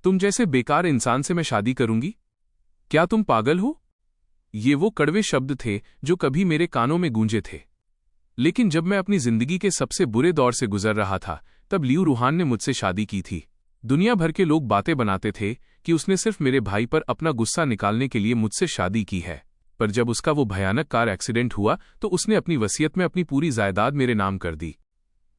तुम जैसे बेकार इंसान से मैं शादी करूंगी? क्या तुम पागल हो? ये वो कड़वे शब्द थे जो कभी मेरे कानों में गूंजे थे। लेकिन जब मैं अपनी जिंदगी के सबसे बुरे दौर से गुजर रहा था, तब लियू रूहान ने मुझसे शादी की थी। दुनिया भर के लोग बातें बनाते थे कि उसने सिर्फ मेरे भाई पर अपना गुस्सा निकालने के लिए मुझसे शादी की है, पर जब उसका वो भयानक कार एक्सीडेंट हुआ तो उसने अपनी वसीयत में अपनी पूरी जायदाद मेरे नाम कर दी।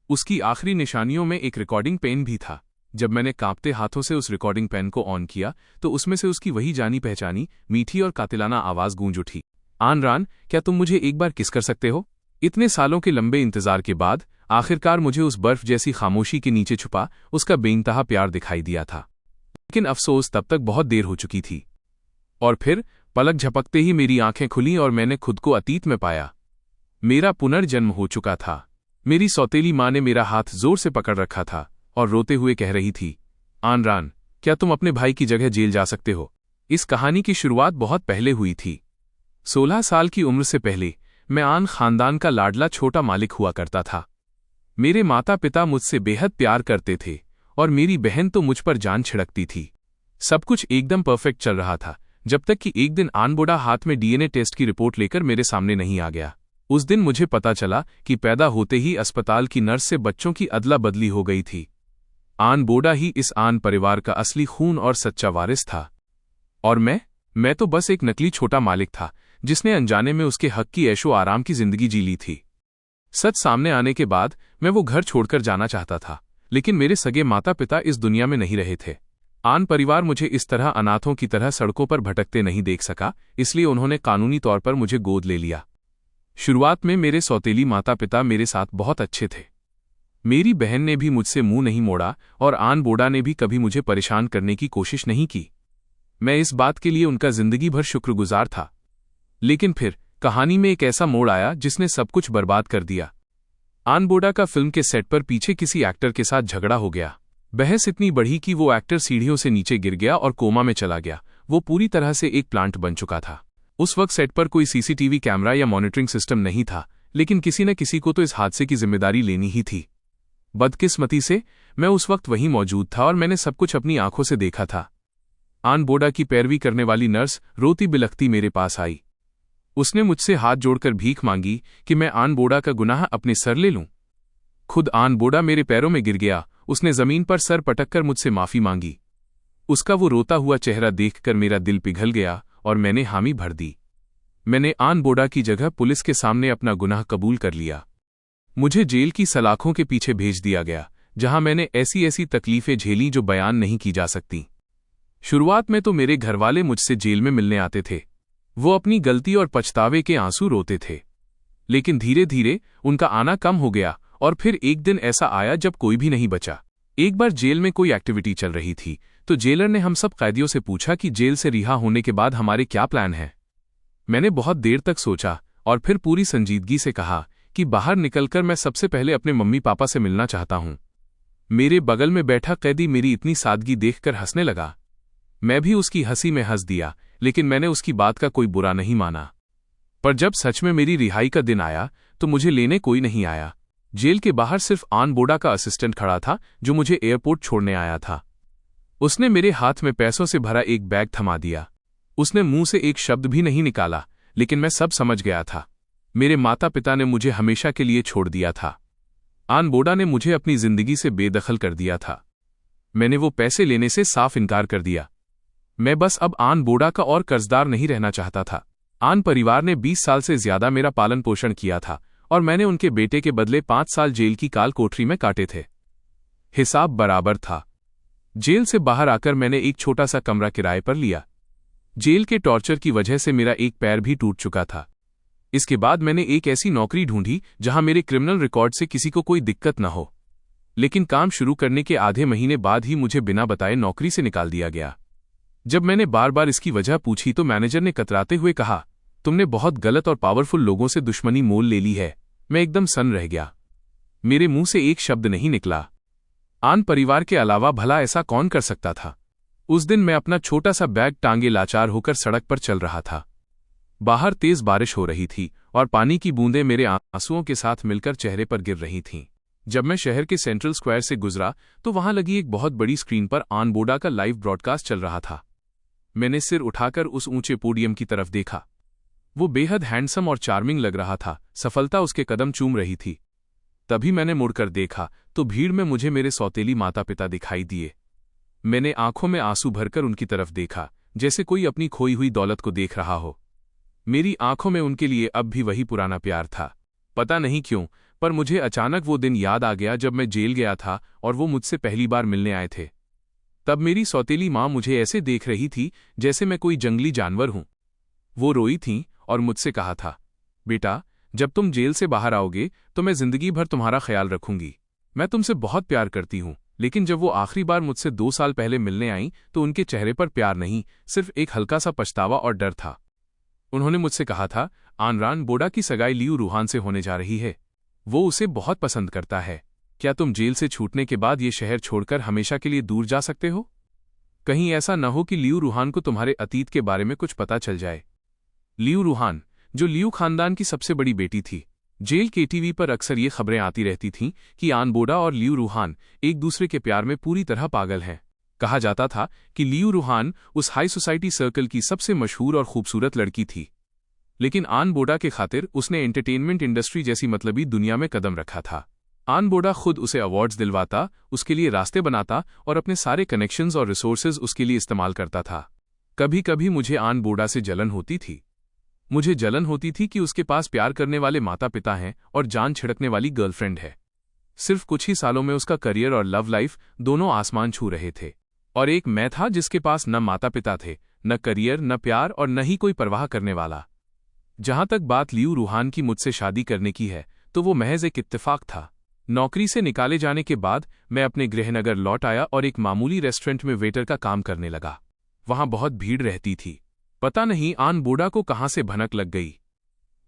उसकी आखिरी निशानियों में एक रिकॉर्डिंग पेन भी था। जब मैंने कांपते हाथों से उस रिकॉर्डिंग पेन को ऑन किया तो उसमें से उसकी वही जानी पहचानी मीठी और कातिलाना आवाज गूंज उठी। आनरान, क्या तुम मुझे एक बार किस कर सकते हो? इतने सालों के लंबे इंतजार के बाद आखिरकार मुझे उस बर्फ जैसी खामोशी के नीचे छुपा उसका बेइंतहा प्यार दिखाई दिया था। लेकिन अफसोस, तब तक बहुत देर हो चुकी थी। और फिर पलक झपकते ही मेरी आंखें खुलीं और मैंने खुद को अतीत में पाया। मेरा पुनर्जन्म हो चुका था। मेरी सौतेली माँ ने मेरा हाथ जोर से पकड़ रखा था और रोते हुए कह रही थी, आनरान, क्या तुम अपने भाई की जगह जेल जा सकते हो? इस कहानी की शुरुआत बहुत पहले हुई थी। 16 साल की उम्र से पहले मैं आन खानदान का लाडला छोटा मालिक हुआ करता था। मेरे माता पिता मुझसे बेहद प्यार करते थे और मेरी बहन तो मुझ पर जान छिड़कती थी। सब कुछ एकदम परफेक्ट चल रहा था, जब तक कि एक दिन आनबोड़ा हाथ में डीएनए टेस्ट की रिपोर्ट लेकर मेरे सामने नहीं आ गया। उस दिन मुझे पता चला कि पैदा होते ही अस्पताल की नर्स से बच्चों की अदला बदली हो गई थी। आनबोड़ा ही इस आन परिवार का असली खून और सच्चा वारिस था। और मैं तो बस एक नकली छोटा मालिक था जिसने अनजाने में उसके हक की ऐशो आराम की जिंदगी जी ली थी। सच सामने आने के बाद मैं वो घर छोड़कर जाना चाहता था, लेकिन मेरे सगे माता पिता इस दुनिया में नहीं रहे थे। आन परिवार मुझे इस तरह अनाथों की तरह सड़कों पर भटकते नहीं देख सका, इसलिए उन्होंने कानूनी तौर पर मुझे गोद ले लिया। शुरुआत में मेरे सौतेली माता पिता मेरे साथ बहुत अच्छे थे। मेरी बहन ने भी मुझसे मुंह नहीं मोड़ा और आनबोड़ा ने भी कभी मुझे परेशान करने की कोशिश नहीं की। मैं इस बात के लिए उनका जिंदगी भर शुक्रगुजार था। लेकिन फिर कहानी में एक ऐसा मोड़ आया जिसने सब कुछ बर्बाद कर दिया। आनबोड़ा का फिल्म के सेट पर पीछे किसी एक्टर के साथ झगड़ा हो गया। बहस इतनी बढ़ी कि वो एक्टर सीढ़ियों से नीचे गिर गया और कोमा में चला गया। वो पूरी तरह से एक प्लांट बन चुका था। उस वक्त सेट पर कोई सीसीटीवी कैमरा या मॉनिटरिंग सिस्टम नहीं था, लेकिन किसी न किसी को तो इस हादसे की जिम्मेदारी लेनी ही थी। बदकिस्मती से मैं उस वक्त वहीं मौजूद था और मैंने सब कुछ अपनी आंखों से देखा था। आनबोड़ा की पैरवी करने वाली नर्स रोती बिलखती मेरे पास आई। उसने मुझसे हाथ जोड़कर भीख मांगी कि मैं आनबोड़ा का गुनाह अपने सर ले लूं। खुद आनबोड़ा मेरे पैरों में गिर गया। उसने जमीन पर सर पटककर मुझसे माफी मांगी। उसका वो रोता हुआ चेहरा देखकर मेरा दिल पिघल गया और मैंने हामी भर दी। मैंने आनबोड़ा की जगह पुलिस के सामने अपना गुनाह कबूल कर लिया। मुझे जेल की सलाखों के पीछे भेज दिया गया, जहां मैंने ऐसी ऐसी तकलीफें झेली जो बयान नहीं की जा सकती। शुरुआत में तो मेरे घरवाले मुझसे जेल में मिलने आते थे। वो अपनी गलती और पछतावे के आंसू रोते थे। लेकिन धीरे धीरे उनका आना कम हो गया और फिर एक दिन ऐसा आया जब कोई भी नहीं बचा। एक बार जेल में कोई एक्टिविटी चल रही थी तो जेलर ने हम सब कैदियों से पूछा कि जेल से रिहा होने के बाद हमारे क्या प्लान हैं। मैंने बहुत देर तक सोचा और फिर पूरी संजीदगी से कहा कि बाहर निकलकर मैं सबसे पहले अपने मम्मी पापा से मिलना चाहता हूं। मेरे बगल में बैठा कैदी मेरी इतनी सादगी देखकर हंसने लगा। मैं भी उसकी हंसी में हंस दिया, लेकिन मैंने उसकी बात का कोई बुरा नहीं माना। पर जब सच में मेरी रिहाई का दिन आया तो मुझे लेने कोई नहीं आया। जेल के बाहर सिर्फ आनबोड़ा का असिस्टेंट खड़ा था जो मुझे एयरपोर्ट छोड़ने आया था। उसने मेरे हाथ में पैसों से भरा एक बैग थमा दिया। उसने मुंह से एक शब्द भी नहीं निकाला, लेकिन मैं सब समझ गया था। मेरे माता पिता ने मुझे हमेशा के लिए छोड़ दिया था। आनबोड़ा ने मुझे अपनी जिंदगी से बेदखल कर दिया था। मैंने वो पैसे लेने से साफ इनकार कर दिया। मैं बस अब आनबोड़ा का और कर्जदार नहीं रहना चाहता था। आन परिवार ने 20 साल से ज्यादा मेरा पालन पोषण किया था और मैंने उनके बेटे के बदले 5 साल जेल की काल कोठरी में काटे थे। हिसाब बराबर था। जेल से बाहर आकर मैंने एक छोटा सा कमरा किराए पर लिया। जेल के टॉर्चर की वजह से मेरा एक पैर भी टूट चुका था। इसके बाद मैंने एक ऐसी नौकरी ढूंढी जहां मेरे क्रिमिनल रिकॉर्ड से किसी को कोई दिक्कत न हो। लेकिन काम शुरू करने के आधे महीने बाद ही मुझे बिना बताए नौकरी से निकाल दिया गया। जब मैंने बार बार इसकी वजह पूछी तो मैनेजर ने कतराते हुए कहा, तुमने बहुत गलत और पावरफुल लोगों से दुश्मनी मोल ले ली है। मैं एकदम सन्न रह गया। मेरे मुंह से एक शब्द नहीं निकला। आन परिवार के अलावा भला ऐसा कौन कर सकता था? उस दिन मैं अपना छोटा सा बैग टांगे लाचार होकर सड़क पर चल रहा था। बाहर तेज बारिश हो रही थी और पानी की बूंदें मेरे आंसुओं के साथ मिलकर चेहरे पर गिर रही थीं। जब मैं शहर के सेंट्रल स्क्वायर से गुजरा तो वहां लगी एक बहुत बड़ी स्क्रीन पर आन बोडा का लाइव ब्रॉडकास्ट चल रहा था। मैंने सिर उठाकर उस ऊंचे पोडियम की तरफ देखा। वो बेहद हैंडसम और चार्मिंग लग रहा था। सफलता उसके कदम चूम रही थी। तभी मैंने मुड़कर देखा तो भीड़ में मुझे मेरे सौतेली माता पिता दिखाई दिए। मैंने आंखों में आंसू भरकर उनकी तरफ देखा, जैसे कोई अपनी खोई हुई दौलत को देख रहा हो। मेरी आंखों में उनके लिए अब भी वही पुराना प्यार था। पता नहीं क्यों, पर मुझे अचानक वो दिन याद आ गया जब मैं जेल गया था और वो मुझसे पहली बार मिलने आए थे। तब मेरी सौतेली माँ मुझे ऐसे देख रही थी जैसे मैं कोई जंगली जानवर हूं। वो रोई थीं और मुझसे कहा था, बेटा, जब तुम जेल से बाहर आओगे तो मैं जिंदगी भर तुम्हारा ख्याल रखूंगी। मैं तुमसे बहुत प्यार करती हूं। लेकिन जब वो आखिरी बार मुझसे 2 साल पहले मिलने आईं तो उनके चेहरे पर प्यार नहीं, सिर्फ एक हल्का सा पछतावा और डर था। उन्होंने मुझसे कहा था, आन बोडा की सगाई लियू रूहान से होने जा रही है। वो उसे बहुत पसंद करता है। क्या तुम जेल से छूटने के बाद ये शहर छोड़कर हमेशा के लिए दूर जा सकते हो? कहीं ऐसा न हो कि लियू रूहान को तुम्हारे अतीत के बारे में कुछ पता चल जाए। लियू रूहान, जो लियू खानदान की सबसे बड़ी बेटी थी। जेल के टीवी पर अक्सर ये खबरें आती रहती थीं कि आन बोडा और लियू रूहान एक दूसरे के प्यार में पूरी तरह पागल हैं। कहा जाता था कि लियू रूहान उस हाई सोसाइटी सर्कल की सबसे मशहूर और खूबसूरत लड़की थी, लेकिन आन बोडा के खातिर उसने एंटरटेनमेंट इंडस्ट्री जैसी मतलबी दुनिया में कदम रखा था। आन बोडा खुद उसे अवार्ड्स दिलवाता, उसके लिए रास्ते बनाता और अपने सारे कनेक्शंस और रिसोर्सेज उसके लिए इस्तेमाल करता था। कभी कभी मुझे आन बोडा से जलन होती थी। मुझे जलन होती थी कि उसके पास प्यार करने वाले माता पिता हैं और जान छिड़कने वाली गर्लफ्रेंड है। सिर्फ कुछ ही सालों में उसका करियर और लव लाइफ दोनों आसमान छू रहे थे, और एक मैं था जिसके पास न माता पिता थे, न करियर, न प्यार और न ही कोई परवाह करने वाला। जहां तक बात लियू रूहान की मुझसे शादी करने की है तो वो महज एक इत्तेफाक था। नौकरी से निकाले जाने के बाद मैं अपने गृहनगर लौट आया और एक मामूली रेस्टोरेंट में वेटर का काम करने लगा। वहां बहुत भीड़ रहती थी। पता नहीं आन बोडा को कहां से भनक लग गई।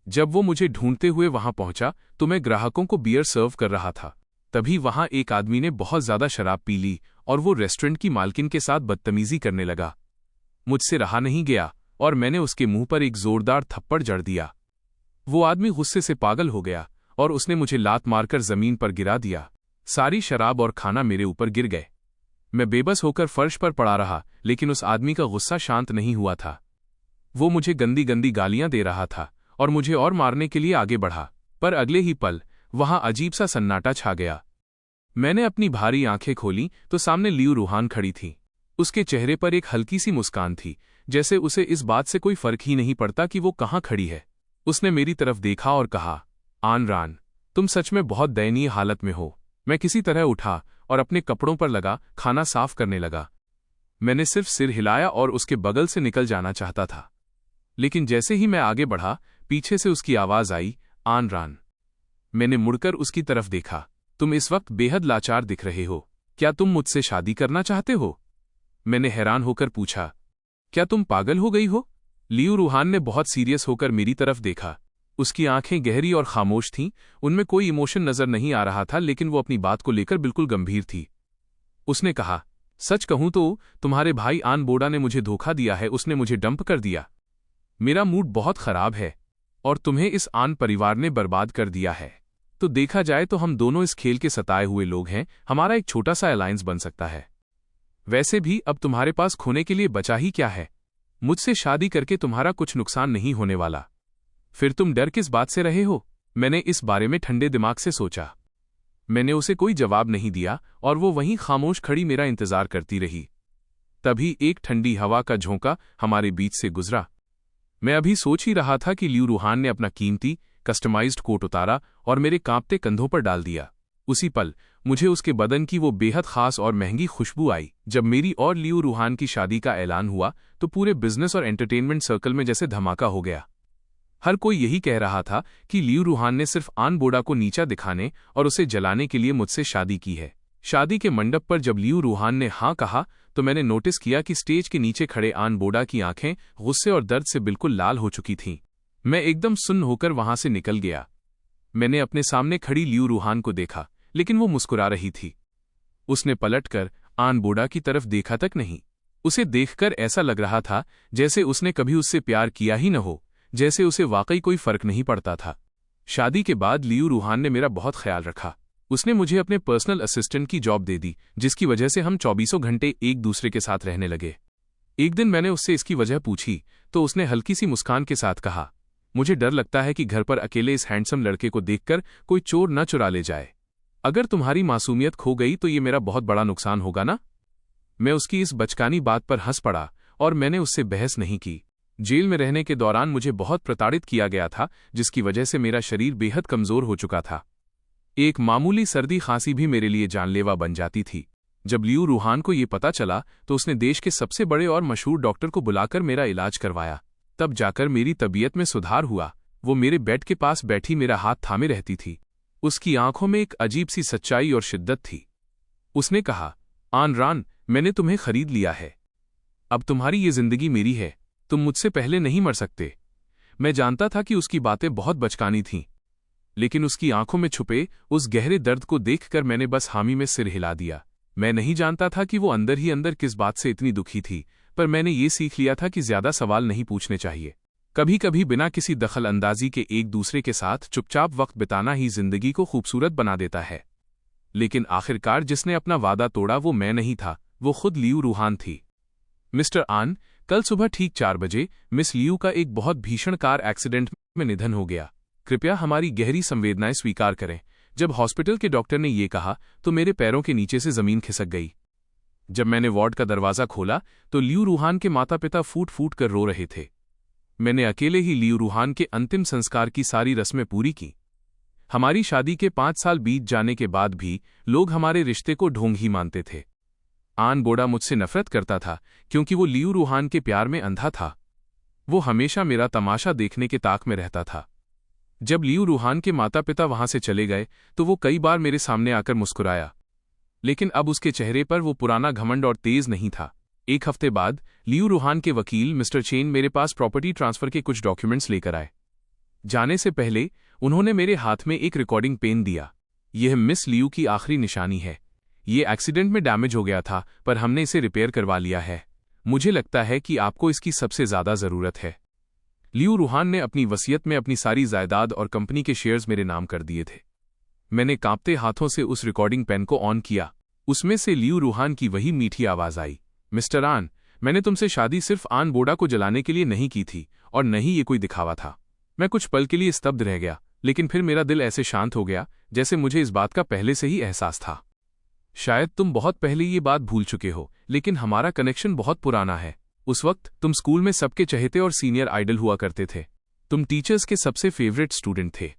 जब वो मुझे ढूंढते हुए वहां पहुंचा तो मैं ग्राहकों को बियर सर्व कर रहा था। तभी वहां एक आदमी ने बहुत ज्यादा शराब पी ली और वो रेस्टोरेंट की मालकिन के साथ बदतमीजी करने लगा। मुझसे रहा नहीं गया और मैंने उसके मुंह पर एक जोरदार थप्पड़ जड़ दिया। वो आदमी गुस्से से पागल हो गया और उसने मुझे लात मारकर जमीन पर गिरा दिया। सारी शराब और खाना मेरे ऊपर गिर गए। मैं बेबस होकर फर्श पर पड़ा रहा, लेकिन उस आदमी का गुस्सा शांत नहीं हुआ था। वो मुझे गंदी गंदी गालियां दे रहा था और मुझे और मारने के लिए आगे बढ़ा, पर अगले ही पल वहां अजीब सा सन्नाटा छा गया। मैंने अपनी भारी आंखें खोली तो सामने लियू रूहान खड़ी थी। उसके चेहरे पर एक हल्की सी मुस्कान थी, जैसे उसे इस बात से कोई फर्क ही नहीं पड़ता कि वो कहां खड़ी है। उसने मेरी तरफ देखा और कहा, आन, तुम सच में बहुत दयनीय हालत में हो। मैं किसी तरह उठा और अपने कपड़ों पर लगा खाना साफ करने लगा। मैंने सिर्फ सिर हिलाया और उसके बगल से निकल जाना चाहता था, लेकिन जैसे ही मैं आगे बढ़ा पीछे से उसकी आवाज आई, आन। मैंने मुड़कर उसकी तरफ देखा। तुम इस वक्त बेहद लाचार दिख रहे हो। क्या तुम मुझसे शादी करना चाहते हो? मैंने हैरान होकर पूछा। क्या तुम पागल हो गई हो? लियू रूहान ने बहुत सीरियस होकर मेरी तरफ देखा। उसकी आंखें गहरी और खामोश थीं, उनमें कोई इमोशन नजर नहीं आ रहा था, लेकिन वो अपनी बात को लेकर बिल्कुल गंभीर थी। उसने कहा, सच कहूं तो तुम्हारे भाई आन बोडा ने मुझे धोखा दिया है। उसने मुझे डंप कर दिया। मेरा मूड बहुत खराब है और तुम्हें इस आन परिवार ने बर्बाद कर दिया है। तो देखा जाए तो हम दोनों इस खेल के सताए हुए लोग हैं। हमारा एक छोटा सा अलायंस बन सकता है। वैसे भी अब तुम्हारे पास खोने के लिए बचा ही क्या है? मुझसे शादी करके तुम्हारा कुछ नुकसान नहीं होने वाला। फिर तुम डर किस बात से रहे हो? मैंने इस बारे में ठंडे दिमाग से सोचा। मैंने उसे कोई जवाब नहीं दिया और वो वहीं खामोश खड़ी मेरा इंतजार करती रही। तभी एक ठंडी हवा का झोंका हमारे बीच से गुजरा। मैं अभी सोच ही रहा था कि लियू रूहान ने अपना कीमती कस्टमाइज्ड कोट उतारा और मेरे कांपते कंधों पर डाल दिया। उसी पल मुझे उसके बदन की वो बेहद खास और महंगी खुशबू आई। जब मेरी और लियू रूहान की शादी का ऐलान हुआ तो पूरे बिजनेस और एंटरटेनमेंट सर्कल में जैसे धमाका हो गया। हर कोई यही कह रहा था कि लियू रूहान ने सिर्फ आन बोडा को नीचा दिखाने और उसे जलाने के लिए मुझसे शादी की है। शादी के मंडप पर जब लियू रूहान ने हाँ कहा तो मैंने नोटिस किया कि स्टेज के नीचे खड़े आन बोडा की आंखें गुस्से और दर्द से बिल्कुल लाल हो चुकी थीं। मैं एकदम सुन्न होकर वहां से निकल गया। मैंने अपने सामने खड़ी लियू रूहान को देखा, लेकिन वो मुस्कुरा रही थी। उसने पलटकर आन बोडा की तरफ देखा तक नहीं। उसे देखकर ऐसा लग रहा था जैसे उसने कभी उससे प्यार किया ही न हो, जैसे उसे वाकई कोई फर्क नहीं पड़ता था। शादी के बाद लियू रूहान ने मेरा बहुत ख्याल रखा। उसने मुझे अपने पर्सनल असिस्टेंट की जॉब दे दी, जिसकी वजह से हम 24 घंटे एक दूसरे के साथ रहने लगे। एक दिन मैंने उससे इसकी वजह पूछी तो उसने हल्की सी मुस्कान के साथ कहा, मुझे डर लगता है कि घर पर अकेले इस हैंडसम लड़के को देखकर कोई चोर न चुरा ले जाए। अगर तुम्हारी मासूमियत खो गई तो ये मेरा बहुत बड़ा नुकसान होगा ना। मैं उसकी इस बचकानी बात पर हंस पड़ा और मैंने उससे बहस नहीं की। जेल में रहने के दौरान मुझे बहुत प्रताड़ित किया गया था, जिसकी वजह से मेरा शरीर बेहद कमजोर हो चुका था। एक मामूली सर्दी खांसी भी मेरे लिए जानलेवा बन जाती थी। जब लियू रूहान को ये पता चला तो उसने देश के सबसे बड़े और मशहूर डॉक्टर को बुलाकर मेरा इलाज करवाया। तब जाकर मेरी तबीयत में सुधार हुआ। वो मेरे बेड के पास बैठी मेरा हाथ थामे रहती थी। उसकी आंखों में एक अजीब सी सच्चाई और शिद्दत थी। उसने कहा, आन रान, मैंने तुम्हें खरीद लिया है। अब तुम्हारी ये जिंदगी मेरी है। तुम मुझसे पहले नहीं मर सकते। मैं जानता था कि उसकी बातें बहुत बचकानी थीं, लेकिन उसकी आंखों में छुपे उस गहरे दर्द को देखकर मैंने बस हामी में सिर हिला दिया। मैं नहीं जानता था कि वो अंदर ही अंदर किस बात से इतनी दुखी थी, पर मैंने ये सीख लिया था कि ज्यादा सवाल नहीं पूछने चाहिए। कभी कभी बिना किसी दखल अंदाजी के एक दूसरे के साथ चुपचाप वक्त बिताना ही जिंदगी को खूबसूरत बना देता है। लेकिन आखिरकार जिसने अपना वादा तोड़ा वो मैं नहीं था, वो खुद लियू रूहान थी। मिस्टर आन, कल सुबह ठीक 4 बजे मिस लियू का एक बहुत भीषण कार एक्सीडेंट में निधन हो गया। कृपया हमारी गहरी संवेदनाएं स्वीकार करें। जब हॉस्पिटल के डॉक्टर ने ये कहा तो मेरे पैरों के नीचे से जमीन खिसक गई। जब मैंने वार्ड का दरवाजा खोला तो लियू रूहान के माता पिता फूट फूट कर रो रहे थे। मैंने अकेले ही लियू रूहान के अंतिम संस्कार की सारी रस्में पूरी की। हमारी शादी के 5 साल बीत जाने के बाद भी लोग हमारे रिश्ते को ढोंग ही मानते थे। आन बोडा मुझसे नफरत करता था क्योंकि वो लियू रूहान के प्यार में अंधा था। वो हमेशा मेरा तमाशा देखने के ताक में रहता था। जब लियू रूहान के माता पिता वहां से चले गए तो वो कई बार मेरे सामने आकर मुस्कुराया, लेकिन अब उसके चेहरे पर वो पुराना घमंड और तेज नहीं था। एक हफ्ते बाद लियू रूहान के वकील मिस्टर चेन मेरे पास प्रॉपर्टी ट्रांसफर के कुछ डॉक्यूमेंट्स लेकर आए। जाने से पहले उन्होंने मेरे हाथ में एक रिकॉर्डिंग पेन दिया। यह मिस लियू की आखिरी निशानी है। ये एक्सीडेंट में डैमेज हो गया था, पर हमने इसे रिपेयर करवा लिया है। मुझे लगता है कि आपको इसकी सबसे ज्यादा जरूरत है। लियू रूहान ने अपनी वसीयत में अपनी सारी जायदाद और कंपनी के शेयर्स मेरे नाम कर दिए थे। मैंने कांपते हाथों से उस रिकॉर्डिंग पेन को ऑन किया। उसमें से लियू रूहान की वही मीठी आवाज आई, मिस्टर आन, मैंने तुमसे शादी सिर्फ आन बोडा को जलाने के लिए नहीं की थी और न ही ये कोई दिखावा था। मैं कुछ पल के लिए स्तब्ध रह गया, लेकिन फिर मेरा दिल ऐसे शांत हो गया जैसे मुझे इस बात का पहले से ही एहसास था। शायद तुम बहुत पहले ये बात भूल चुके हो, लेकिन हमारा कनेक्शन बहुत पुराना है। उस वक्त तुम स्कूल में सबके चहेते और सीनियर आइडल हुआ करते थे। तुम टीचर्स के सबसे फेवरेट स्टूडेंट थे।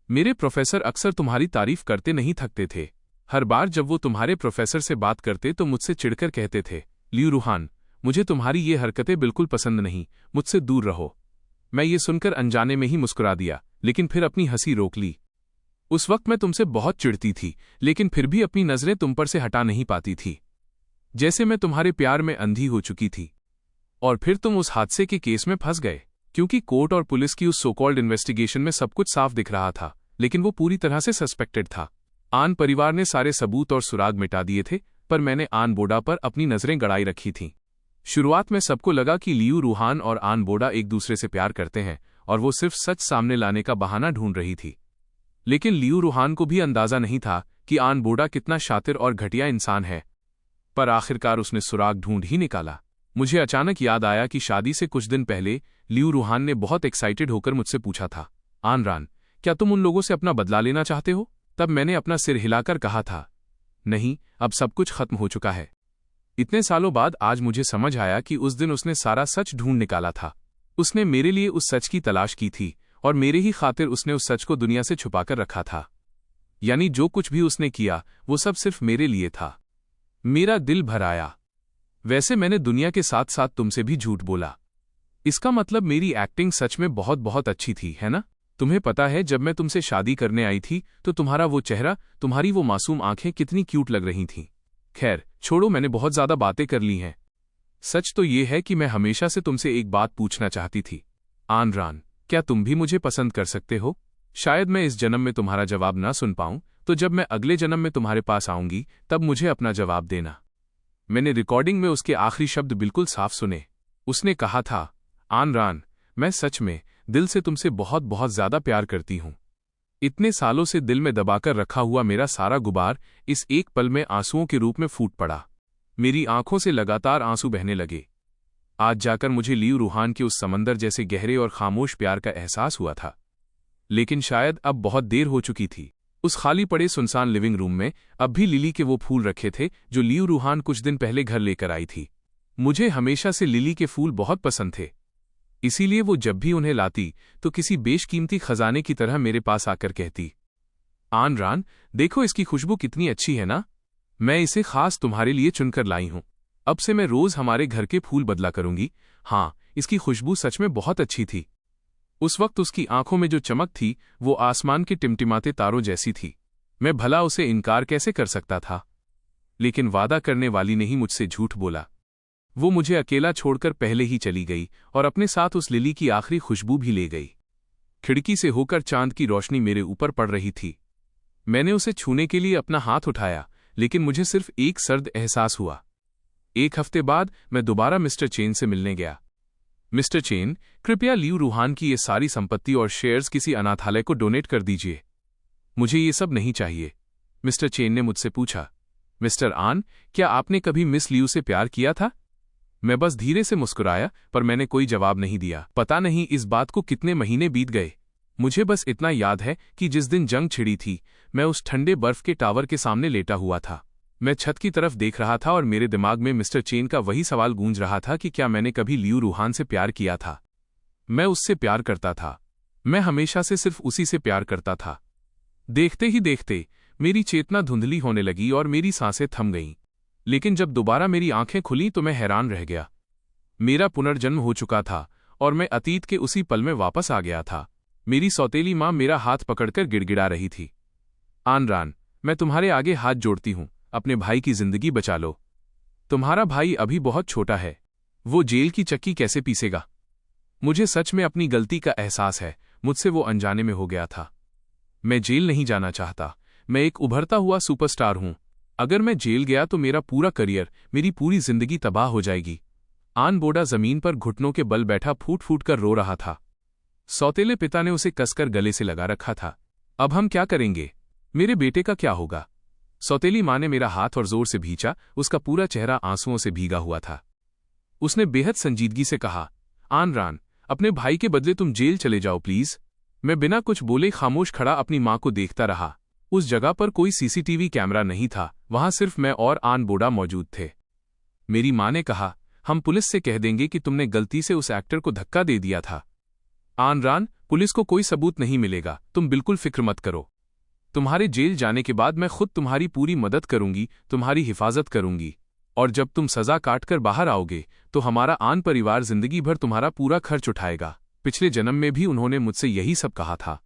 मेरे प्रोफेसर अक्सर तुम्हारी तारीफ करते नहीं थकते थे। हर बार जब वो तुम्हारे प्रोफेसर से बात करते तो मुझसे चिढ़कर कहते थे, लियू रूहान, मुझे तुम्हारी ये हरकतें बिल्कुल पसंद नहीं, मुझसे दूर रहो। मैं ये सुनकर अनजाने में ही मुस्कुरा दिया, लेकिन फिर अपनी हंसी रोक ली। उस वक्त मैं तुमसे बहुत चिढ़ती थी, लेकिन फिर भी अपनी नजरें तुम पर से हटा नहीं पाती थी। जैसे मैं तुम्हारे प्यार में अंधी हो चुकी थी। और फिर तुम उस हादसे के केस में फंस गए, क्योंकि कोर्ट और पुलिस की उस सोकॉल्ड इन्वेस्टिगेशन में सब कुछ साफ दिख रहा था, लेकिन वो पूरी तरह से सस्पेक्टेड था। आन परिवार ने सारे सबूत और सुराग मिटा दिए थे, पर मैंने आन बोडा पर अपनी नजरें गड़ाई रखी थीं। शुरुआत में सबको लगा कि लियू रूहान और आन बोडा एक दूसरे से प्यार करते हैं और वो सिर्फ सच सामने लाने का बहाना ढूंढ रही थी। लेकिन लियू रूहान को भी अंदाजा नहीं था कि आन बोडा कितना शातिर और घटिया इंसान है। पर आखिरकार उसने सुराग ढूंढ ही निकाला। मुझे अचानक याद आया कि शादी से कुछ दिन पहले लियू रूहान ने बहुत एक्साइटेड होकर मुझसे पूछा था, आन रान, क्या तुम उन लोगों से अपना बदला लेना चाहते हो? तब मैंने अपना सिर हिलाकर कहा था, नहीं, अब सब कुछ खत्म हो चुका है। इतने सालों बाद आज मुझे समझ आया कि उस दिन उसने सारा सच ढूंढ निकाला था। उसने मेरे लिए उस सच की तलाश की थी और मेरे ही खातिर उसने उस सच को दुनिया से छुपाकर रखा था। यानी जो कुछ भी उसने किया वो सब सिर्फ मेरे लिए था। मेरा दिल भर आया। वैसे मैंने दुनिया के साथ साथ तुमसे भी झूठ बोला। इसका मतलब मेरी एक्टिंग सच में बहुत बहुत अच्छी थी, है ना? तुम्हें पता है, जब मैं तुमसे शादी करने आई थी तो तुम्हारा वो चेहरा, तुम्हारी वो मासूम आंखें कितनी क्यूट लग रही थीं। खैर छोड़ो, मैंने बहुत ज्यादा बातें कर ली हैं। सच तो ये है कि मैं हमेशा से तुमसे एक बात पूछना चाहती थी। आन रान, क्या तुम भी मुझे पसंद कर सकते हो? शायद मैं इस जन्म में तुम्हारा जवाब ना सुन पाऊं, तो जब मैं अगले जन्म में तुम्हारे पास आऊंगी तब मुझे अपना जवाब देना। मैंने रिकॉर्डिंग में उसके आखिरी शब्द बिल्कुल साफ सुने। उसने कहा था, आन रान, मैं सच में दिल से तुमसे बहुत बहुत ज्यादा प्यार करती हूं। इतने सालों से दिल में दबाकर रखा हुआ मेरा सारा गुबार इस एक पल में आंसुओं के रूप में फूट पड़ा। मेरी आंखों से लगातार आंसू बहने लगे। आज जाकर मुझे लियू रूहान के उस समंदर जैसे गहरे और खामोश प्यार का एहसास हुआ था। लेकिन शायद अब बहुत देर हो चुकी थी। उस खाली पड़े सुनसान लिविंग रूम में अब भी लिली के वो फूल रखे थे जो लियू रूहान कुछ दिन पहले घर लेकर आई थी। मुझे हमेशा से लिली के फूल बहुत पसंद थे, इसीलिए वो जब भी उन्हें लाती तो किसी बेशकीमती खजाने की तरह मेरे पास आकर कहती, आन रान, देखो इसकी खुशबू कितनी अच्छी है ना, मैं इसे खास तुम्हारे लिए चुनकर लाई हूं। अब से मैं रोज हमारे घर के फूल बदला करूंगी। हाँ, इसकी खुशबू सच में बहुत अच्छी थी। उस वक्त उसकी आंखों में जो चमक थी वो आसमान के टिमटिमाते तारों जैसी थी। मैं भला उसे इनकार कैसे कर सकता था। लेकिन वादा करने वाली ने ही मुझसे झूठ बोला। वो मुझे अकेला छोड़कर पहले ही चली गई और अपने साथ उस लिली की आखिरी खुशबू भी ले गई। खिड़की से होकर चांद की रोशनी मेरे ऊपर पड़ रही थी। मैंने उसे छूने के लिए अपना हाथ उठाया, लेकिन मुझे सिर्फ एक सर्द एहसास हुआ। एक हफ्ते बाद मैं दोबारा मिस्टर चेन से मिलने गया। मिस्टर चेन, कृपया लियू रूहान की ये सारी संपत्ति और शेयर्स किसी अनाथालय को डोनेट कर दीजिए। मुझे ये सब नहीं चाहिए। मिस्टर चेन ने मुझसे पूछा, मिस्टर आन, क्या आपने कभी मिस लियू से प्यार किया था? मैं बस धीरे से मुस्कुराया, पर मैंने कोई जवाब नहीं दिया। पता नहीं इस बात को कितने महीने बीत गए। मुझे बस इतना याद है कि जिस दिन जंग छिड़ी थी, मैं उस ठंडे बर्फ के टावर के सामने लेटा हुआ था। मैं छत की तरफ देख रहा था और मेरे दिमाग में मिस्टर चेन का वही सवाल गूंज रहा था कि क्या मैंने कभी लियू रूहान से प्यार किया था। मैं उससे प्यार करता था। मैं हमेशा से सिर्फ उसी से प्यार करता था। देखते ही देखते मेरी चेतना धुंधली होने लगी और मेरी सांसें थम गईं। लेकिन जब दोबारा मेरी आंखें खुलीं तो मैं हैरान रह गया। मेरा पुनर्जन्म हो चुका था और मैं अतीत के उसी पल में वापस आ गया था। मेरी सौतेली माँ मेरा हाथ पकड़कर गिड़गिड़ा रही थी। आन रान, मैं तुम्हारे आगे हाथ जोड़ती हूं, अपने भाई की जिंदगी बचा लो। तुम्हारा भाई अभी बहुत छोटा है, वो जेल की चक्की कैसे पीसेगा? मुझे सच में अपनी गलती का एहसास है। मुझसे वो अनजाने में हो गया था। मैं जेल नहीं जाना चाहता। मैं एक उभरता हुआ सुपरस्टार हूं। अगर मैं जेल गया तो मेरा पूरा करियर, मेरी पूरी जिंदगी तबाह हो जाएगी। आन बोडा जमीन पर घुटनों के बल बैठा फूट फूट कर रो रहा था। सौतेले पिता ने उसे कसकर गले से लगा रखा था। अब हम क्या करेंगे? मेरे बेटे का क्या होगा? सौतेली माँ ने मेरा हाथ और जोर से भींचा। उसका पूरा चेहरा आंसुओं से भीगा हुआ था। उसने बेहद संजीदगी से कहा, आन रान, अपने भाई के बदले तुम जेल चले जाओ प्लीज। मैं बिना कुछ बोले खामोश खड़ा अपनी माँ को देखता रहा। उस जगह पर कोई सीसीटीवी कैमरा नहीं था। वहां सिर्फ मैं और आन बोडा मौजूद थे। मेरी माँ ने कहा, हम पुलिस से कह देंगे कि तुमने गलती से उस एक्टर को धक्का दे दिया था। आन रान, पुलिस को कोई सबूत नहीं मिलेगा, तुम बिल्कुल फिक्र मत करो। तुम्हारे जेल जाने के बाद मैं खुद तुम्हारी पूरी मदद करूंगी, तुम्हारी हिफाजत करूंगी। और जब तुम सजा काटकर बाहर आओगे तो हमारा आन परिवार जिंदगी भर तुम्हारा पूरा खर्च उठाएगा। पिछले जन्म में भी उन्होंने मुझसे यही सब कहा था,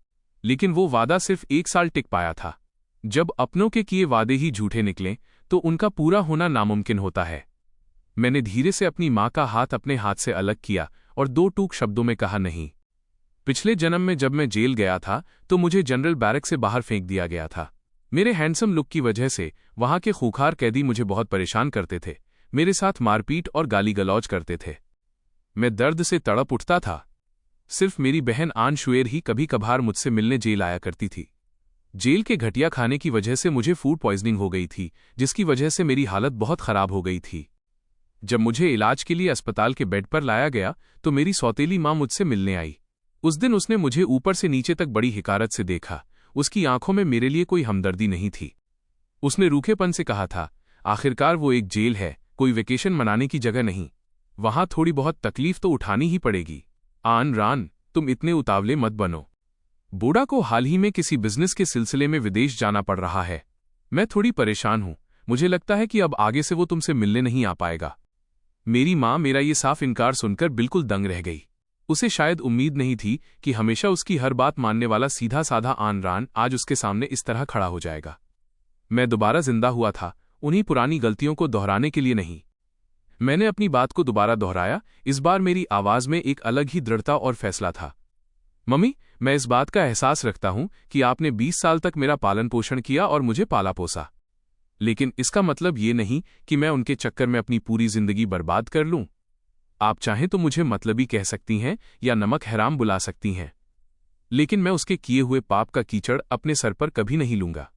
लेकिन वो वादा सिर्फ 1 साल टिक पाया था। जब अपनों के किए वादे ही झूठे निकलें तो उनका पूरा होना नामुमकिन होता है। मैंने धीरे से अपनी माँ का हाथ अपने हाथ से अलग किया और 2 टूक शब्दों में कहा, नहीं। पिछले जन्म में जब मैं जेल गया था तो मुझे जनरल बैरक से बाहर फेंक दिया गया था। मेरे हैंडसम लुक की वजह से वहां के खूंखार कैदी मुझे बहुत परेशान करते थे, मेरे साथ मारपीट और गाली गलौज करते थे। मैं दर्द से तड़प उठता था। सिर्फ मेरी बहन आन शुएर ही कभी कभार मुझसे मिलने जेल आया करती थी। जेल के घटिया खाने की वजह से मुझे फूड पॉइजनिंग हो गई थी, जिसकी वजह से मेरी हालत बहुत खराब हो गई थी। जब मुझे इलाज के लिए अस्पताल के बेड पर लाया गया तो मेरी सौतेली माँ मुझसे मिलने आई। उस दिन उसने मुझे ऊपर से नीचे तक बड़ी हिकारत से देखा। उसकी आंखों में मेरे लिए कोई हमदर्दी नहीं थी। उसने रूखेपन से कहा था, आखिरकार वो एक जेल है, कोई वेकेशन मनाने की जगह नहीं। वहां थोड़ी बहुत तकलीफ तो उठानी ही पड़ेगी। आन रान, तुम इतने उतावले मत बनो। बूढ़ा को हाल ही में किसी बिजनेस के सिलसिले में विदेश जाना पड़ रहा है। मैं थोड़ी परेशान हूं। मुझे लगता है कि अब आगे से वो तुमसे मिलने नहीं आ पाएगा। मेरी माँ मेरा ये साफ इनकार सुनकर बिल्कुल दंग रह गई। उसे शायद उम्मीद नहीं थी कि हमेशा उसकी हर बात मानने वाला सीधा साधा आन रान आज उसके सामने इस तरह खड़ा हो जाएगा। मैं दोबारा जिंदा हुआ था, उन्हीं पुरानी गलतियों को दोहराने के लिए नहीं। मैंने अपनी बात को दोबारा दोहराया। इस बार मेरी आवाज में एक अलग ही दृढ़ता और फैसला था। मम्मी, मैं इस बात का एहसास रखता हूं कि आपने 20 साल तक मेरा पालन पोषण किया और मुझे पाला पोसा, लेकिन इसका मतलब ये नहीं कि मैं उनके चक्कर में अपनी पूरी जिंदगी बर्बाद कर लूं। आप चाहें तो मुझे मतलबी कह सकती हैं या नमक हराम बुला सकती हैं, लेकिन मैं उसके किए हुए पाप का कीचड़ अपने सर पर कभी नहीं लूंगा।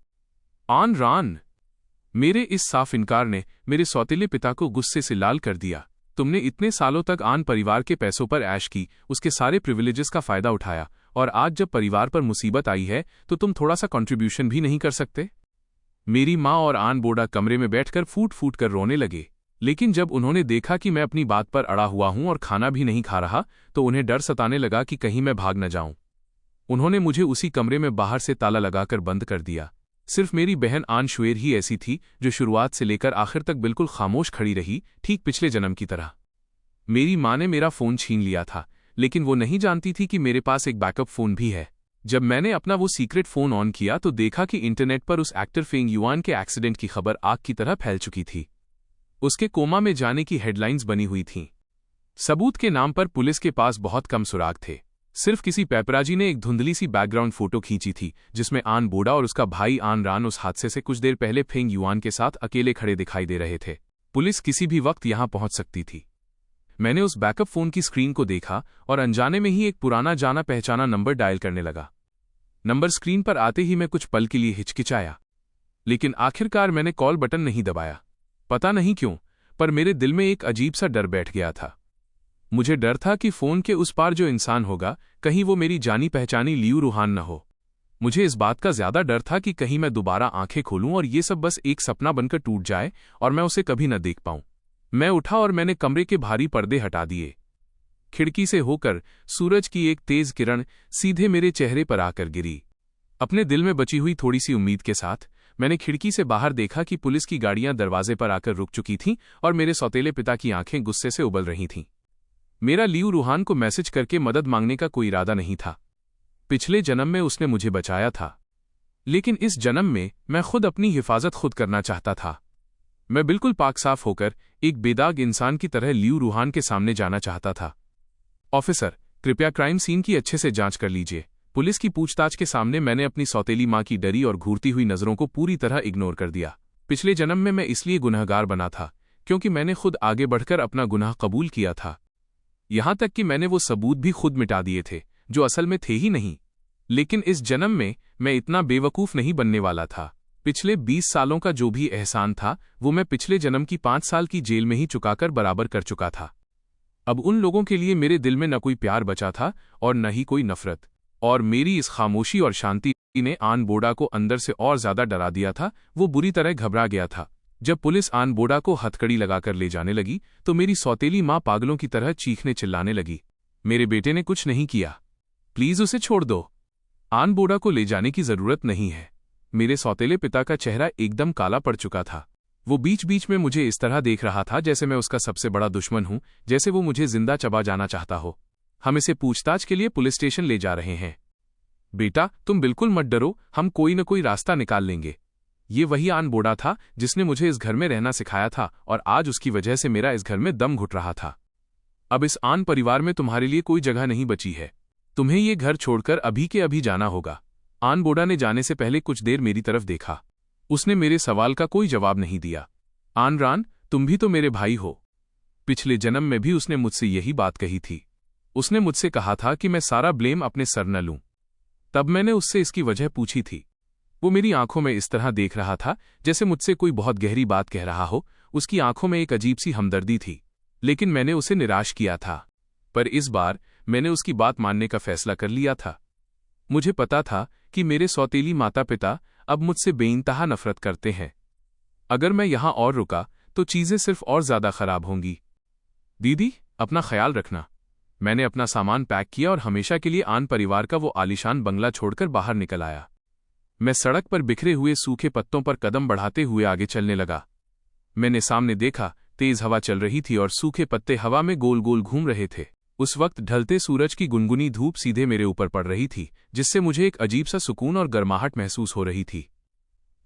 आन रान, मेरे इस साफ इनकार ने मेरे सौतेले पिता को गुस्से से लाल कर दिया। तुमने इतने सालों तक आन परिवार के पैसों पर ऐश की, उसके सारे प्रिविलेजेस का फायदा उठाया, और आज जब परिवार पर मुसीबत आई है तो तुम थोड़ा सा कंट्रीब्यूशन भी नहीं कर सकते? मेरी माँ और आन बोडा कमरे में बैठकर फूट फूट कर रोने लगे, लेकिन जब उन्होंने देखा कि मैं अपनी बात पर अड़ा हुआ हूं और खाना भी नहीं खा रहा तो उन्हें डर सताने लगा कि कहीं मैं भाग न जाऊं। उन्होंने मुझे उसी कमरे में बाहर से ताला लगाकर बंद कर दिया। सिर्फ मेरी बहन आन शुएर ही ऐसी थी जो शुरुआत से लेकर आखिर तक बिल्कुल खामोश खड़ी रही, ठीक पिछले जन्म की तरह। मेरी माँ ने मेरा फ़ोन छीन लिया था, लेकिन वो नहीं जानती थी कि मेरे पास एक बैकअप फ़ोन भी है। जब मैंने अपना वो सीक्रेट फ़ोन ऑन किया तो देखा कि इंटरनेट पर उस एक्टर फेंग युआन के एक्सीडेंट की खबर आग की तरह फैल चुकी थी। उसके कोमा में जाने की हेडलाइंस बनी हुई थीं। सबूत के नाम पर पुलिस के पास बहुत कम सुराग थे। सिर्फ किसी पैपराजी ने एक धुंधली सी बैकग्राउंड फोटो खींची थी जिसमें आन बोडा और उसका भाई आन रान उस हादसे से कुछ देर पहले फेंग युआन के साथ अकेले खड़े दिखाई दे रहे थे। पुलिस किसी भी वक्त यहां पहुंच सकती थी। मैंने उस बैकअप फोन की स्क्रीन को देखा और अनजाने में ही एक पुराना जाना पहचाना नंबर डायल करने लगा। नंबर स्क्रीन पर आते ही मैं कुछ पल के लिए हिचकिचाया, लेकिन आखिरकार मैंने कॉल बटन नहीं दबाया। पता नहीं क्यों, पर मेरे दिल में एक अजीब सा डर बैठ गया था। मुझे डर था कि फोन के उस पार जो इंसान होगा, कहीं वो मेरी जानी पहचानी लियू रूहान न हो। मुझे इस बात का ज्यादा डर था कि कहीं मैं दोबारा आंखें खोलूं और ये सब बस एक सपना बनकर टूट जाए और मैं उसे कभी न देख पाऊं। मैं उठा और मैंने कमरे के भारी पर्दे हटा दिए। खिड़की से होकर सूरज की एक तेज किरण सीधे मेरे चेहरे पर आकर गिरी। अपने दिल में बची हुई थोड़ी सी उम्मीद के साथ मैंने खिड़की से बाहर देखा कि पुलिस की गाड़ियां दरवाजे पर आकर रुक चुकी थीं और मेरे सौतेले पिता की आंखें गुस्से से उबल रही थीं। मेरा लियू रूहान को मैसेज करके मदद मांगने का कोई इरादा नहीं था। पिछले जन्म में उसने मुझे बचाया था, लेकिन इस जन्म में मैं खुद अपनी हिफाजत खुद करना चाहता था। मैं बिल्कुल पाक साफ होकर एक बेदाग इंसान की तरह लियू रूहान के सामने जाना चाहता था। ऑफिसर, कृपया क्राइम सीन की अच्छे से जांच कर लीजिए। पुलिस की पूछताछ के सामने मैंने अपनी सौतेली माँ की डरी और घूरती हुई नजरों को पूरी तरह इग्नोर कर दिया। पिछले जन्म में मैं इसलिए गुनहगार बना था क्योंकि मैंने खुद आगे बढ़कर अपना गुनाह कबूल किया था। यहां तक कि मैंने वो सबूत भी खुद मिटा दिए थे जो असल में थे ही नहीं। लेकिन इस जन्म में मैं इतना बेवकूफ नहीं बनने वाला था। पिछले 20 सालों का जो भी एहसान था वो मैं पिछले जन्म की 5 साल की जेल में ही चुकाकर बराबर कर चुका था। अब उन लोगों के लिए मेरे दिल में न कोई प्यार बचा था और न ही कोई नफरत, और मेरी इस खामोशी और शांति ने आन बोडा को अंदर से और ज्यादा डरा दिया था। वो बुरी तरह घबरा गया था। जब पुलिस आन बोडा को हथकड़ी लगाकर ले जाने लगी तो मेरी सौतेली माँ पागलों की तरह चीखने चिल्लाने लगी, मेरे बेटे ने कुछ नहीं किया, प्लीज उसे छोड़ दो, आन बोडा को ले जाने की जरूरत नहीं है। मेरे सौतेले पिता का चेहरा एकदम काला पड़ चुका था। वो बीच बीच में मुझे इस तरह देख रहा था जैसे मैं उसका सबसे बड़ा दुश्मन हूं, जैसे वो मुझे जिंदा चबा जाना चाहता हो। हम इसे पूछताछ के लिए पुलिस स्टेशन ले जा रहे हैं। बेटा, तुम बिल्कुल मत डरो, हम कोई न कोई रास्ता निकाल लेंगे। ये वही आन बोडा था जिसने मुझे इस घर में रहना सिखाया था और आज उसकी वजह से मेरा इस घर में दम घुट रहा था। अब इस आन परिवार में तुम्हारे लिए कोई जगह नहीं बची है। तुम्हें ये घर छोड़कर अभी के अभी जाना होगा। आन बोडा ने जाने से पहले कुछ देर मेरी तरफ देखा। उसने मेरे सवाल का कोई जवाब नहीं दिया। आन रान, तुम भी तो मेरे भाई हो। पिछले जन्म में भी उसने मुझसे यही बात कही थी। उसने मुझसे कहा था कि मैं सारा ब्लेम अपने सर न लूं। तब मैंने उससे इसकी वजह पूछी थी। वो मेरी आंखों में इस तरह देख रहा था जैसे मुझसे कोई बहुत गहरी बात कह रहा हो। उसकी आंखों में एक अजीब सी हमदर्दी थी, लेकिन मैंने उसे निराश किया था। पर इस बार मैंने उसकी बात मानने का फैसला कर लिया था। मुझे पता था कि मेरे सौतेली माता पिता अब मुझसे बेइंतहा नफरत करते हैं। अगर मैं यहां और रुका तो चीजें सिर्फ और ज्यादा खराब होंगी। दीदी, अपना ख्याल रखना। मैंने अपना सामान पैक किया और हमेशा के लिए आन परिवार का वो आलीशान बंगला छोड़कर बाहर निकल आया। मैं सड़क पर बिखरे हुए सूखे पत्तों पर कदम बढ़ाते हुए आगे चलने लगा। मैंने सामने देखा, तेज हवा चल रही थी और सूखे पत्ते हवा में गोल गोल घूम रहे थे। उस वक्त ढलते सूरज की गुनगुनी धूप सीधे मेरे ऊपर पड़ रही थी, जिससे मुझे एक अजीब सा सुकून और गर्माहट महसूस हो रही थी।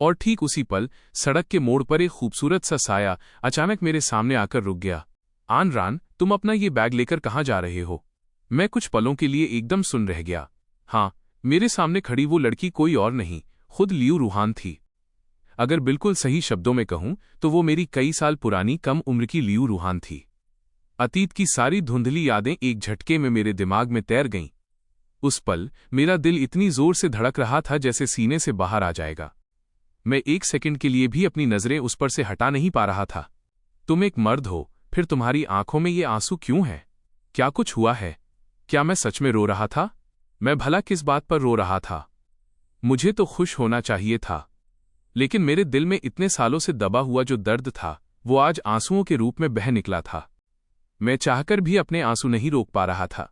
और ठीक उसी पल सड़क के मोड़ पर एक खूबसूरत सा साया अचानक मेरे सामने आकर रुक गया। आन रान, तुम अपना ये बैग लेकर कहाँ जा रहे हो? मैं कुछ पलों के लिए एकदम सुन रह गया। हाँ, मेरे सामने खड़ी वो लड़की कोई और नहीं, खुद लियू रूहान थी। अगर बिल्कुल सही शब्दों में कहूं तो वो मेरी कई साल पुरानी कम उम्र की लियू रूहान थी। अतीत की सारी धुंधली यादें एक झटके में मेरे दिमाग में तैर गईं। उस पल मेरा दिल इतनी जोर से धड़क रहा था जैसे सीने से बाहर आ जाएगा। मैं एक सेकंड के लिए भी अपनी नजरें उस पर से हटा नहीं पा रहा था। तुम एक मर्द हो, फिर तुम्हारी आंखों में ये आंसू क्यों हैं? क्या कुछ हुआ है? क्या मैं सच में रो रहा था? मैं भला किस बात पर रो रहा था? मुझे तो खुश होना चाहिए था, लेकिन मेरे दिल में इतने सालों से दबा हुआ जो दर्द था वो आज आंसुओं के रूप में बह निकला था। मैं चाहकर भी अपने आंसू नहीं रोक पा रहा था।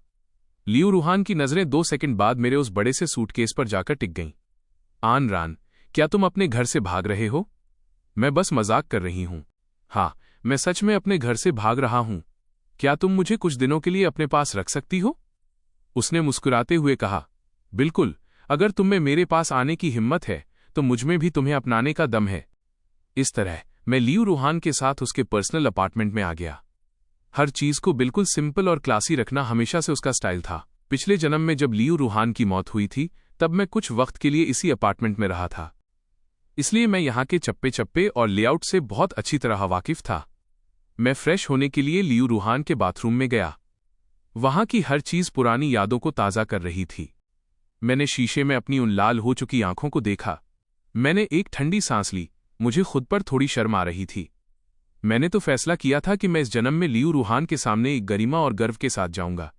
लियू रूहान की नजरें 2 सेकंड बाद मेरे उस बड़े से सूटकेस पर जाकर टिक गईं। आन रान, क्या तुम अपने घर से भाग रहे हो? मैं बस मजाक कर रही हूं। हाँ, मैं सच में अपने घर से भाग रहा हूं। क्या तुम मुझे कुछ दिनों के लिए अपने पास रख सकती हो? उसने मुस्कुराते हुए कहा, बिल्कुल, अगर तुम में मेरे पास आने की हिम्मत है तो मुझमें भी तुम्हें अपनाने का दम है। इस तरह मैं लियू रूहान के साथ उसके पर्सनल अपार्टमेंट में आ गया। हर चीज को बिल्कुल सिंपल और क्लासी रखना हमेशा से उसका स्टाइल था। पिछले जन्म में जब लियू रूहान की मौत हुई थी तब मैं कुछ वक्त के लिए इसी अपार्टमेंट में रहा था, इसलिए मैं यहाँ के चप्पे चप्पे और लेआउट से बहुत अच्छी तरह वाकिफ था। मैं फ्रेश होने के लिए लियू रूहान के बाथरूम में गया। वहां की हर चीज पुरानी यादों को ताज़ा कर रही थी। मैंने शीशे में अपनी उन लाल हो चुकी आंखों को देखा। मैंने एक ठंडी सांस ली। मुझे खुद पर थोड़ी शर्म आ रही थी। मैंने तो फैसला किया था कि मैं इस जन्म में लियू रूहान के सामने एक गरिमा और गर्व के साथ जाऊंगा,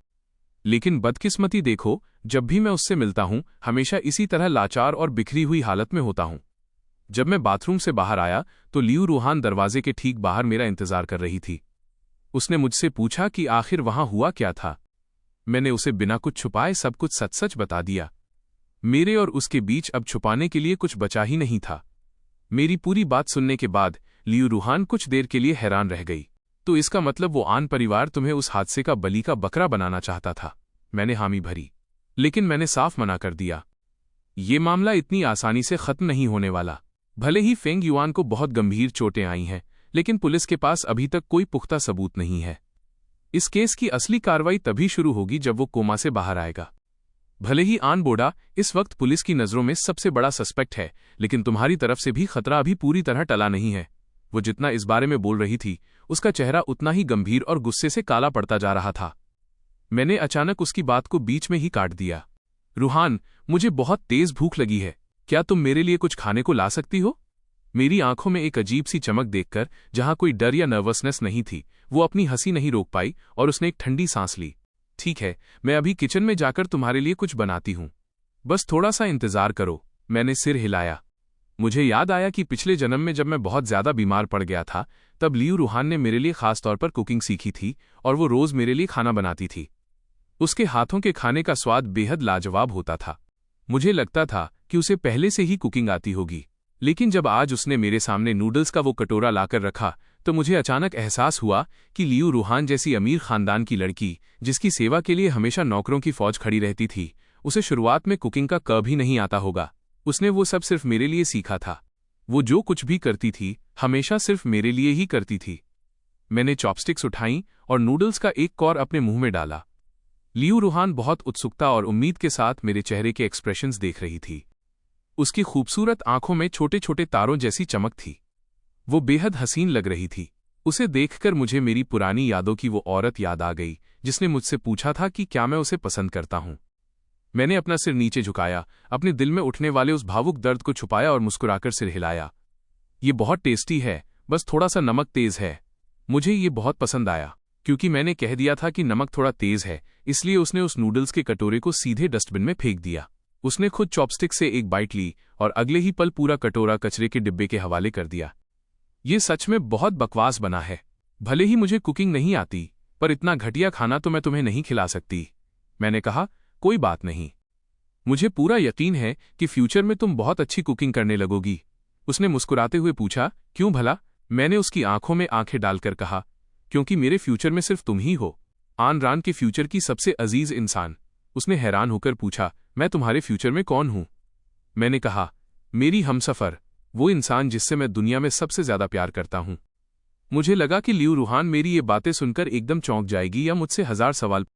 लेकिन बदकिस्मती देखो, जब भी मैं उससे मिलता हूं हमेशा इसी तरह लाचार और बिखरी हुई हालत में होता हूं। जब मैं बाथरूम से बाहर आया तो लियू रूहान दरवाजे के ठीक बाहर मेरा इंतजार कर रही थी। उसने मुझसे पूछा कि आखिर वहां हुआ क्या था। मैंने उसे बिना कुछ छुपाए सब कुछ सच सच बता दिया। मेरे और उसके बीच अब छुपाने के लिए कुछ बचा ही नहीं था। मेरी पूरी बात सुनने के बाद लियू रूहान कुछ देर के लिए हैरान रह गई। तो इसका मतलब वो आन परिवार तुम्हें उस हादसे का बलि का बकरा बनाना चाहता था? मैंने हामी भरी, लेकिन मैंने साफ मना कर दिया। ये मामला इतनी आसानी से खत्म नहीं होने वाला। भले ही फेंग युआन को बहुत गंभीर चोटें आई हैं, लेकिन पुलिस के पास अभी तक कोई पुख्ता सबूत नहीं है। इस केस की असली कार्रवाई तभी शुरू होगी जब वो कोमा से बाहर आएगा। भले ही आन बोडा इस वक्त पुलिस की नजरों में सबसे बड़ा सस्पेक्ट है, लेकिन तुम्हारी तरफ से भी खतरा अभी पूरी तरह टला नहीं है। वो जितना इस बारे में बोल रही थी उसका चेहरा उतना ही गंभीर और गुस्से से काला पड़ता जा रहा था। मैंने अचानक उसकी बात को बीच में ही काट दिया। रूहान, मुझे बहुत तेज भूख लगी है। क्या तुम मेरे लिए कुछ खाने को ला सकती हो? मेरी आंखों में एक अजीब सी चमक देखकर, जहां कोई डर या नर्वसनेस नहीं थी, वो अपनी हंसी नहीं रोक पाई और उसने एक ठंडी सांस ली। ठीक है, मैं अभी किचन में जाकर तुम्हारे लिए कुछ बनाती हूं। बस थोड़ा सा इंतजार करो। मैंने सिर हिलाया। मुझे याद आया कि पिछले जन्म में जब मैं बहुत ज्यादा बीमार पड़ गया था तब लियू रूहान ने मेरे लिए खास तौर पर कुकिंग सीखी थी और वो रोज मेरे लिए खाना बनाती थी। उसके हाथों के खाने का स्वाद बेहद लाजवाब होता था। मुझे लगता था कि उसे पहले से ही कुकिंग आती होगी, लेकिन जब आज उसने मेरे सामने नूडल्स का वो कटोरा लाकर रखा तो मुझे अचानक एहसास हुआ कि लियू रूहान जैसी अमीर खानदान की लड़की, जिसकी सेवा के लिए हमेशा नौकरों की फौज खड़ी रहती थी, उसे शुरुआत में कुकिंग का क भी नहीं आता होगा। उसने वो सब सिर्फ मेरे लिए सीखा था। वो जो कुछ भी करती थी हमेशा सिर्फ मेरे लिए ही करती थी। मैंने चॉपस्टिक्स उठाई और नूडल्स का एक कौर अपने मुंह में डाला। लियू रूहान बहुत उत्सुकता और उम्मीद के साथ मेरे चेहरे के एक्सप्रेशंस देख रही थी। उसकी खूबसूरत आंखों में छोटे छोटे तारों जैसी चमक थी। वो बेहद हसीन लग रही थी। उसे देखकर मुझे मेरी पुरानी यादों की वो औरत याद आ गई जिसने मुझसे पूछा था कि क्या मैं उसे पसंद करता हूं। मैंने अपना सिर नीचे झुकाया, अपने दिल में उठने वाले उस भावुक दर्द को छुपाया और मुस्कुराकर सिर हिलाया। ये बहुत टेस्टी है, बस थोड़ा सा नमक तेज है। मुझे ये बहुत पसंद आया। क्योंकि मैंने कह दिया था कि नमक थोड़ा तेज है, इसलिए उसने उस नूडल्स के कटोरे को सीधे डस्टबिन में फेंक दिया। उसने खुद चॉपस्टिक से एक बाइट ली और अगले ही पल पूरा कटोरा कचरे के डिब्बे के हवाले कर दिया। ये सच में बहुत बकवास बना है। भले ही मुझे कुकिंग नहीं आती, पर इतना घटिया खाना तो मैं तुम्हें नहीं खिला सकती। मैंने कहा, कोई बात नहीं। मुझे पूरा यकीन है कि फ्यूचर में तुम बहुत अच्छी कुकिंग करने लगोगी। उसने मुस्कुराते हुए पूछा, क्यों भला? मैंने उसकी आंखों में आंखें डालकर कहा, क्योंकि मेरे फ्यूचर में सिर्फ तुम ही हो, आन रान के फ्यूचर की सबसे अजीज इंसान। उसने हैरान होकर पूछा, मैं तुम्हारे फ्यूचर में कौन हूं? मैंने कहा, मेरी हमसफर, वो इंसान जिससे मैं दुनिया में सबसे ज्यादा प्यार करता हूं। मुझे लगा कि लियू रूहान मेरी ये बातें सुनकर एकदम चौंक जाएगी या मुझसे 1000 सवाल